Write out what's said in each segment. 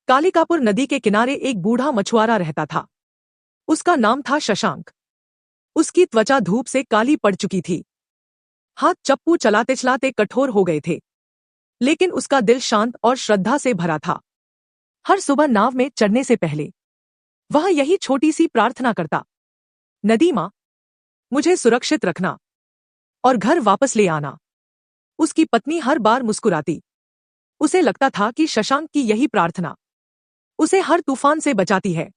कालिकापुर नदी के किनारे एक बूढ़ा मछुआरा रहता था। उसका नाम था शशांक। उसकी त्वचा धूप से काली पड़ चुकी थी। हाथ चप्पू चलाते चलाते कठोर हो गए थे, लेकिन उसका दिल शांत और श्रद्धा से भरा था। हर सुबह नाव में चढ़ने से पहले वह यही छोटी सी प्रार्थना करता, नदी माँ, मुझे सुरक्षित रखना और घर वापस ले आना। उसकी पत्नी हर बार मुस्कुराती। उसे लगता था कि शशांक की यही प्रार्थना उसे हर तूफान से बचाती है।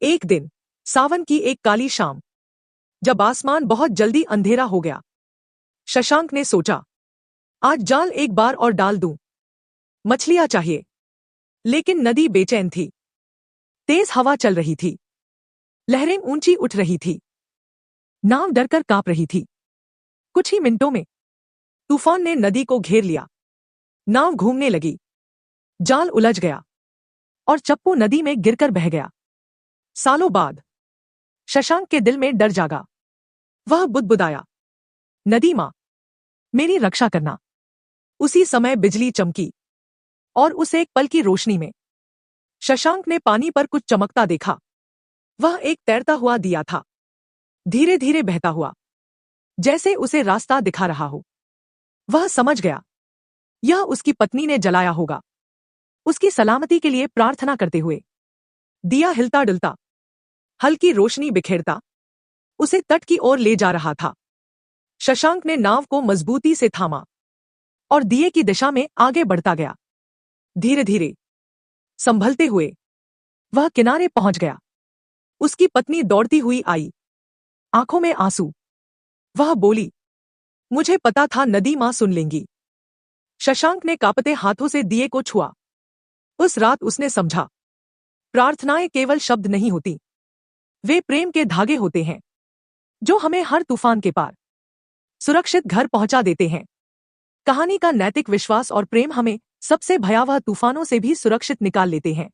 एक दिन सावन की एक काली शाम, जब आसमान बहुत जल्दी अंधेरा हो गया, शशांक ने सोचा, आज जाल एक बार और डाल दूं। मछलियां चाहिए। लेकिन नदी बेचैन थी। तेज हवा चल रही थी। लहरें ऊंची उठ रही थी। नाव डरकर कांप रही थी। कुछ ही मिनटों में तूफान ने नदी को घेर लिया। नाव घूमने लगी। जाल उलझ गया और चप्पू नदी में गिरकर बह गया। सालों बाद शशांक के दिल में डर जागा। वह बुदबुदाया, नदी माँ, मेरी रक्षा करना। उसी समय बिजली चमकी और उस एक पल की रोशनी में शशांक ने पानी पर कुछ चमकता देखा। वह एक तैरता हुआ दिया था, धीरे धीरे बहता हुआ, जैसे उसे रास्ता दिखा रहा हो। वह समझ गया, यह उसकी पत्नी ने जलाया होगा, उसकी सलामती के लिए प्रार्थना करते हुए। दिया हिलता डुलता, हल्की रोशनी बिखेरता, उसे तट की ओर ले जा रहा था। शशांक ने नाव को मजबूती से थामा और दिए की दिशा में आगे बढ़ता गया। धीरे धीरे संभलते हुए वह किनारे पहुंच गया। उसकी पत्नी दौड़ती हुई आई, आंखों में आंसू। वह बोली, मुझे पता था नदी मां सुन लेंगी। शशांक ने कांपते हाथों से दिए को छुआ। उस रात उसने समझा, प्रार्थनाएं केवल शब्द नहीं होती, वे प्रेम के धागे होते हैं, जो हमें हर तूफान के पार सुरक्षित घर पहुंचा देते हैं। कहानी का नैतिक विश्वास और प्रेम हमें सबसे भयावह तूफानों से भी सुरक्षित निकाल लेते हैं।